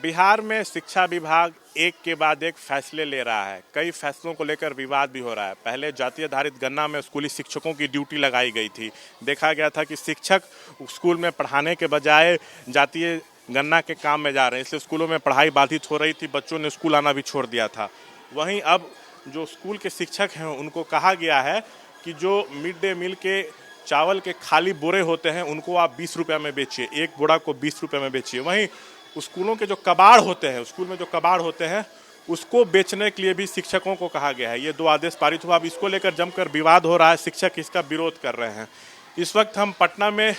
बिहार में शिक्षा विभाग एक के बाद एक फैसले ले रहा है। कई फैसलों को लेकर विवाद भी हो रहा है। पहले जाति आधारित गणना में स्कूली शिक्षकों की ड्यूटी लगाई गई थी। देखा गया था कि शिक्षक स्कूल में पढ़ाने के बजाय जातीय गणना के काम में जा रहे हैं, इसलिए स्कूलों में पढ़ाई बाधित हो रही थी, बच्चों ने स्कूल आना भी छोड़ दिया था। वहीं अब जो स्कूल के शिक्षक हैं उनको कहा गया है कि जो मिड डे मील के चावल के खाली बोरे होते हैं उनको आप 20 रुपये में बेचिए, एक बोरा को 20 रुपये में बेचिए। वहीं स्कूलों के जो कबाड़ होते हैं, स्कूल में जो कबाड़ होते हैं उसको बेचने के लिए भी शिक्षकों को कहा गया है। ये 2 आदेश पारित हुआ। अब इसको लेकर जमकर विवाद हो रहा है, शिक्षक इसका विरोध कर रहे हैं। इस वक्त हम पटना में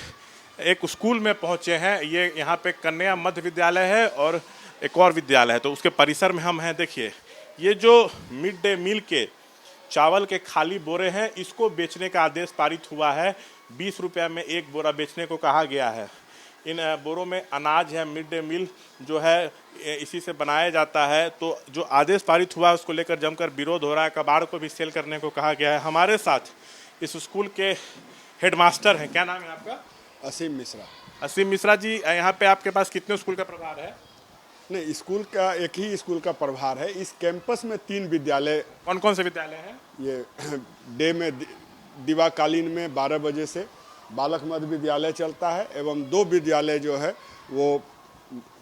एक स्कूल में पहुंचे हैं। ये यहाँ पे कन्या मध्य विद्यालय है और एक और विद्यालय है, तो उसके परिसर में हम हैं। देखिए, ये जो मिड डे मील के चावल के खाली बोरे हैं इसको बेचने का आदेश पारित हुआ है। 20 रुपये में एक बोरा बेचने को कहा गया है। इन बोरों में अनाज है, मिड डे मील जो है इसी से बनाया जाता है। तो जो आदेश पारित हुआ है उसको लेकर जमकर विरोध हो रहा है। कबाड़ को भी सेल करने को कहा गया है। हमारे साथ इस स्कूल के हेडमास्टर हैं। क्या नाम है आपका? असीम मिश्रा। असीम मिश्रा जी, यहाँ पे आपके पास कितने स्कूल का प्रभार है? नहीं, स्कूल का एक ही स्कूल का प्रभार है। इस कैंपस में 3 विद्यालय। कौन कौन से विद्यालय हैं? ये डे में दिवाकालीन में 12 बजे से बालक मध्य विद्यालय चलता है, एवं 2 विद्यालय जो है वो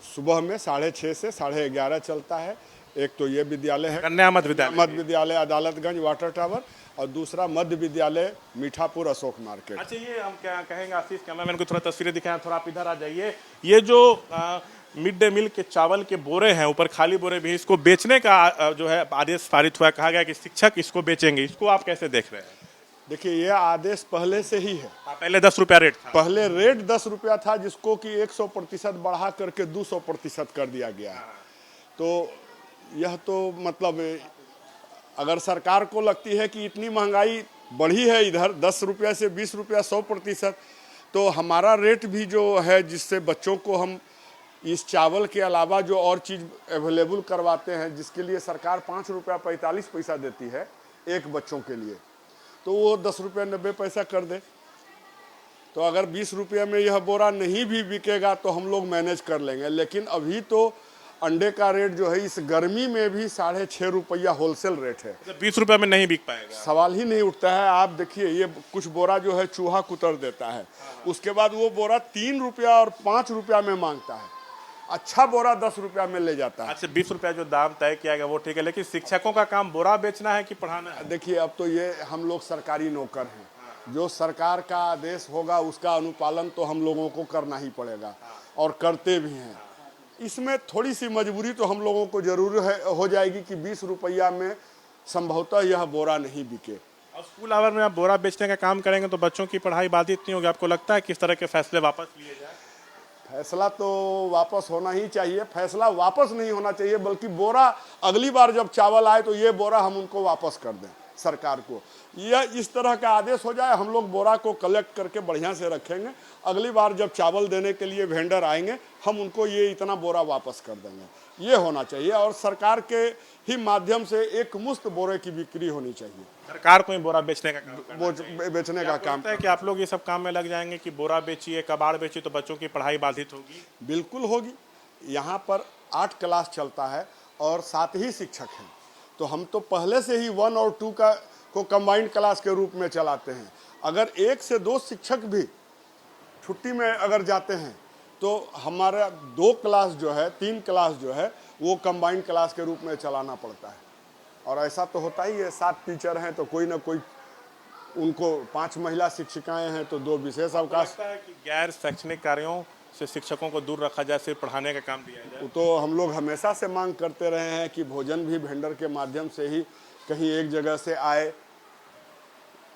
सुबह में 6:30 से 11:30 चलता है। एक तो ये विद्यालय है कन्या मध्य विद्यालय अदालतगंज वाटर टावर, और दूसरा मध्य विद्यालय मीठापुर अशोक मार्केट। अच्छा, ये हम क्या कहेंगे आशीष कैमरामैन को थोड़ा तस्वीरें दिखाएं, थोड़ा आप इधर आ जाइए। ये जो मिड डे मील के चावल के बोरे हैं, ऊपर खाली बोरे भी, इसको बेचने का जो है आदेश पारित हुआ। कहा गया कि शिक्षक इसको बेचेंगे। इसको आप कैसे देख रहे हैं? देखिए, ये आदेश पहले से ही है। पहले 10 रुपया रेट था। पहले रेट 10 रुपया था, जिसको कि 100% बढ़ा करके 200% कर दिया गया है। तो यह तो मतलब अगर सरकार को लगती है कि इतनी महंगाई बढ़ी है इधर 10 रुपया से 20 रुपया 100%, तो हमारा रेट भी जो है जिससे बच्चों को हम इस चावल के अलावा जो और चीज़ अवेलेबल करवाते हैं, जिसके लिए सरकार 5 रुपया 45 पैसा देती है एक बच्चों के लिए, तो वो 10 रुपया 90 पैसा कर दे। तो अगर 20 रुपये में यह बोरा नहीं भी बिकेगा तो हम लोग मैनेज कर लेंगे। लेकिन अभी तो अंडे का रेट जो है इस गर्मी में भी 6.5 रुपया होलसेल रेट है। 20 रुपये में नहीं बिक पाएगा, सवाल ही नहीं उठता है। आप देखिए, ये कुछ बोरा जो है चूहा कुतर देता है, उसके बाद वो बोरा 3 रुपया और 5 रुपया में मांगता है। अच्छा बोरा 10 रुपया में ले जाता है। अच्छा, 20 रुपया जो दाम तय किया गया वो ठीक है, लेकिन शिक्षकों का काम बोरा बेचना है कि पढ़ाना है? देखिए, अब तो ये हम लोग सरकारी नौकर हैं। जो सरकार का आदेश होगा उसका अनुपालन तो हम लोगों को करना ही पड़ेगा, और करते भी हैं। इसमें थोड़ी सी मजबूरी तो हम लोगों को जरूर हो जाएगी कि 20 रुपया में संभवतः यह बोरा नहीं बिके। और स्कूल आवर में आप बोरा बेचने का काम करेंगे तो बच्चों की पढ़ाई बाधित नहीं होगी? आपको लगता है किस तरह के फैसले वापस लिए जाए? फैसला तो वापस होना ही चाहिए। फैसला वापस नहीं होना चाहिए, बल्कि बोरा अगली बार जब चावल आए तो ये बोरा हम उनको वापस कर दें सरकार को। यह इस तरह का आदेश हो जाए, हम लोग बोरा को कलेक्ट करके बढ़िया से रखेंगे। अगली बार जब चावल देने के लिए वेंडर आएंगे, हम उनको ये इतना बोरा वापस कर देंगे। ये होना चाहिए, और सरकार के ही माध्यम से एक मुश्त बोरे की बिक्री होनी चाहिए। सरकार को ही बोरा बेचने का काम है कि आप लोग ये सब काम में लग जाएंगे कि बोरा बेचिए, कबाड़ बेचिए, तो बच्चों की पढ़ाई बाधित होगी? बिल्कुल होगी। यहाँ पर 8 क्लास चलता है और 7 ही शिक्षक हैं, तो हम तो पहले से ही 1 और 2 को कंबाइंड क्लास के रूप में चलाते हैं। अगर 1 से 2 शिक्षक भी छुट्टी में अगर जाते हैं तो हमारा 2 क्लास जो है, 3 क्लास जो है वो कंबाइंड क्लास के रूप में चलाना पड़ता है। और ऐसा तो होता ही है, 7 टीचर हैं तो कोई ना कोई, उनको 5 महिला शिक्षिकाएं हैं तो 2 विशेष अवकाश। कि गैर शैक्षणिक कार्यों से शिक्षकों को दूर रखा जाए, सिर्फ पढ़ाने का काम दिया जाए? तो हम लोग हमेशा से मांग करते रहे हैं कि भोजन भी वेंडर के माध्यम से ही कहीं एक जगह से आए,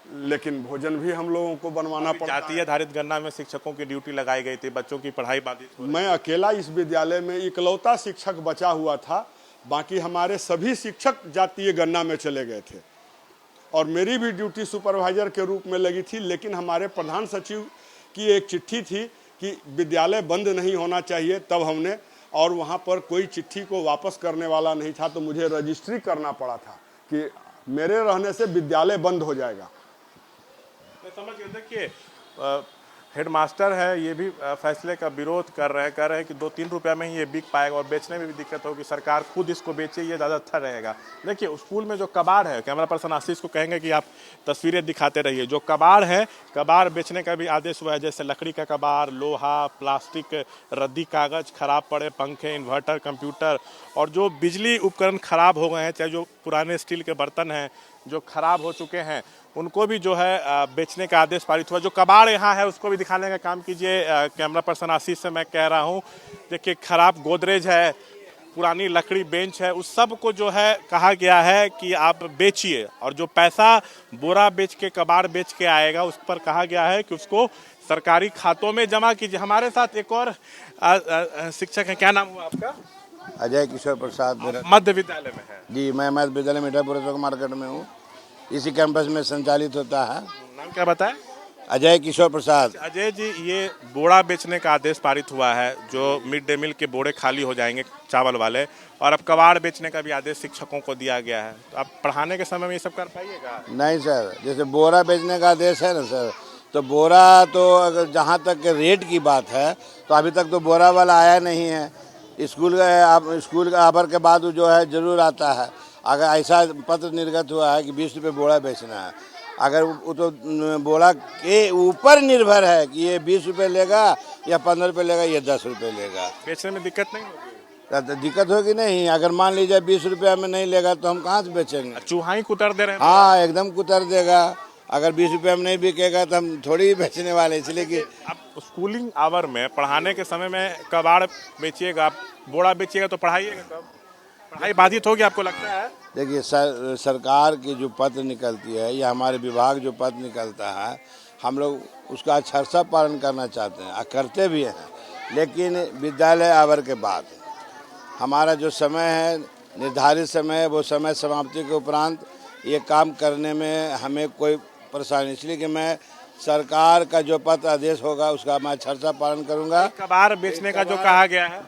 लेकिन भोजन भी हम लोगों को बनवाना पड़ता है। जातीय आधारित गणना में शिक्षकों की ड्यूटी लगाई गई थी, बच्चों की पढ़ाई बाधित हो रही। मैं अकेला इस विद्यालय में इकलौता शिक्षक बचा हुआ था, बाकी हमारे सभी शिक्षक जातीय गणना में चले गए थे, और मेरी भी ड्यूटी सुपरवाइजर के रूप में लगी थी। लेकिन हमारे प्रधान सचिव की एक चिट्ठी थी कि विद्यालय बंद नहीं होना चाहिए, तब हमने, और वहाँ पर कोई चिट्ठी को वापस करने वाला नहीं था, तो मुझे रजिस्ट्री करना पड़ा था कि मेरे रहने से विद्यालय बंद हो जाएगा। समझ गए। देखिए, हेडमास्टर है ये भी फैसले का विरोध कर रहे हैं, कह रहे हैं कि 2-3 रुपये में ही ये बिक पाएगा और बेचने में भी दिक्कत होगी, सरकार खुद इसको बेचे, ये ज़्यादा अच्छा रहेगा। देखिए स्कूल में जो कबाड़ है, कैमरा पर्सन आशीष को कहेंगे कि आप तस्वीरें दिखाते रहिए, जो कबाड़ है, कबाड़ बेचने का भी आदेश हुआ है, जैसे लकड़ी का कबाड़, लोहा, प्लास्टिक, रद्दी कागज़, खराब पड़े पंखे, इन्वर्टर, कंप्यूटर और जो बिजली उपकरण खराब हो गए हैं, चाहे जो पुराने स्टील के बर्तन हैं जो खराब हो चुके हैं, उनको भी जो है बेचने का आदेश पारित हुआ। जो कबाड़ यहाँ है उसको भी दिखाने का काम कीजिए। कैमरा पर्सन आशीष से मैं कह रहा हूँ, देखिए खराब गोदरेज है, पुरानी लकड़ी बेंच है, उस सब को जो है कहा गया है कि आप बेचिए और जो पैसा बोरा बेच के, कबाड़ बेच के आएगा उस पर कहा गया है कि उसको सरकारी खातों में जमा कीजिए। हमारे साथ एक और शिक्षक हैं, क्या नाम हुआ आपका? अजय किशोर प्रसाद मेरा। मध्य विद्यालय में है जी, मैं मध्य विद्यालय मीठापुर चौक मार्केट में हूँ। इसी कैंपस में संचालित होता है। नाम क्या बताएं? अजय किशोर प्रसाद। अजय जी, ये बोरा बेचने का आदेश पारित हुआ है, जो मिड डे मील के बोरे खाली हो जाएंगे चावल वाले, और अब कबाड़ बेचने का भी आदेश शिक्षकों को दिया गया है। तो आप पढ़ाने के समय में ये सब कर पाइएगा? नहीं सर, जैसे बोरा बेचने का आदेश है ना सर, तो बोरा तो अगर जहाँ तक रेट की बात है तो अभी तक तो बोरा वाला आया नहीं है। स्कूल का आवर के बाद जो है जरूर आता है। अगर ऐसा पत्र निर्गत हुआ है कि 20 रुपये बोरा बेचना है, अगर वो तो बोरा के ऊपर निर्भर है कि ये 20 रुपये लेगा या 15 रुपये लेगा या 10 रुपये लेगा। बेचने में दिक्कत नहीं होगी? तो दिक्कत होगी नहीं। अगर मान लीजिए 20 रुपया में नहीं लेगा तो हम कहाँ से बेचेंगे? चूहा ही कुतर दे रहे हैं। हाँ, एकदम कुतर देगा। अगर 20 रुपये में नहीं बिकेगा तो हम थोड़ी ही बेचने वाले, इसलिए कि आप स्कूलिंग आवर में, पढ़ाने के समय में कबाड़ बेचिएगा, बोरा बेचिएगा तो पढ़ाइएगा कब? पढ़ाई बाधित होगी आपको लगता है? देखिए सरकार की जो पत्र निकलती है या हमारे विभाग जो पत्र निकलता है, हम लोग उसका अक्षरशः पालन करना चाहते हैं और करते भी हैं, लेकिन विद्यालय आवर के बाद हमारा जो समय है, निर्धारित समय है, वो समय समाप्ति के उपरांत ये काम करने में हमें कोई परेशानी, इसलिए कि मैं सरकार का जो पत्र आदेश होगा उसका मैं अक्षरशः पालन करूँगा। कबाड़ बेचने का जो कहा गया है,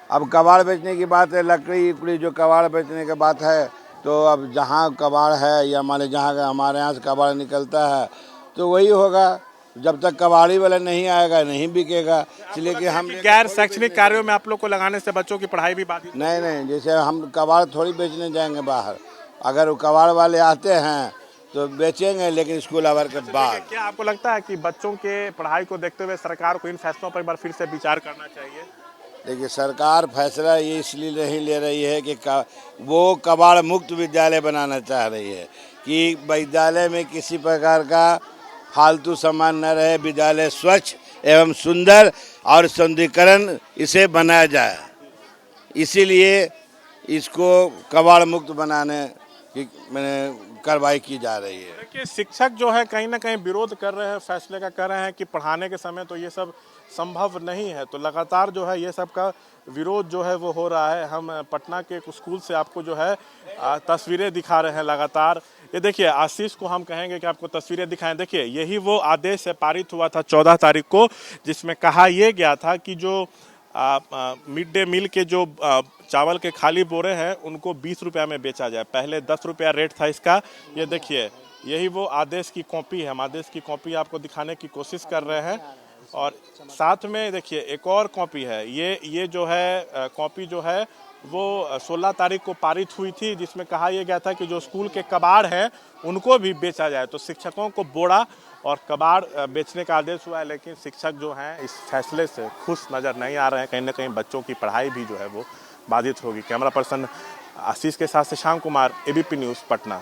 अब कबाड़ बेचने की बात है, लकड़ी उकड़ी जो कबाड़ बेचने की बात है, तो अब जहाँ कबाड़ है या मान जहाँ हमारे यहाँ से कबाड़ निकलता है तो वही होगा। जब तक कबाड़ी वाला नहीं आएगा नहीं बिकेगा, इसलिए कि हम गैर शैक्षणिक कार्यों में आप लोग को लगाने से बच्चों की पढ़ाई भी बाधित? नहीं, जैसे हम कबाड़ थोड़ी बेचने जाएंगे बाहर। अगर वो कबाड़ वाले आते हैं तो बेचेंगे, लेकिन स्कूल आवर के बाद। क्या आपको लगता है कि बच्चों के पढ़ाई को देखते हुए सरकार को इन फैसलों पर एक बार फिर से विचार करना चाहिए? देखिए सरकार फैसला ये इसलिए नहीं ले रही है कि वो कबाड़ मुक्त विद्यालय बनाना चाह रही है कि विद्यालय में किसी प्रकार का फालतू सामान न रहे, विद्यालय स्वच्छ एवं सुंदर और सौंदर्यीकरण इसे बनाया जाए। इसीलिए इसको कबाड़ मुक्त बनाने की कार्रवाई की जा रही है। देखिए शिक्षक जो है कहीं ना कहीं विरोध कर रहे हैं फैसले का, कह रहे हैं कि पढ़ाने के समय तो ये सब संभव नहीं है, तो लगातार जो है ये सब का विरोध जो है वो हो रहा है। हम पटना के एक स्कूल से आपको जो है तस्वीरें दिखा रहे हैं लगातार। ये देखिए, आशीष को हम कहेंगे कि आपको तस्वीरें दिखाएं। देखिए यही वो आदेश है, पारित हुआ था 14 तारीख को, जिसमें कहा यह गया था कि जो मिड डे मील के जो चावल के खाली बोरे हैं उनको 20 रुपया में बेचा जाए। पहले 10 रुपया रेट था इसका। ये देखिए, यही वो आदेश की कॉपी है। हम आदेश की कॉपी आपको दिखाने की कोशिश कर रहे हैं, और साथ में देखिए एक और कॉपी है। ये जो है कॉपी जो है वो 16 तारीख को पारित हुई थी, जिसमें कहा यह गया था कि जो स्कूल के कबाड़ हैं उनको भी बेचा जाए। तो शिक्षकों को बोरा और कबाड़ बेचने का आदेश हुआ है, लेकिन शिक्षक जो हैं इस फैसले से खुश नज़र नहीं आ रहे हैं। कहीं ना कहीं बच्चों की पढ़ाई भी जो है वो बाधित होगी। कैमरा पर्सन आशीष के साथ से श्याम कुमार, एबीपी न्यूज़, पटना।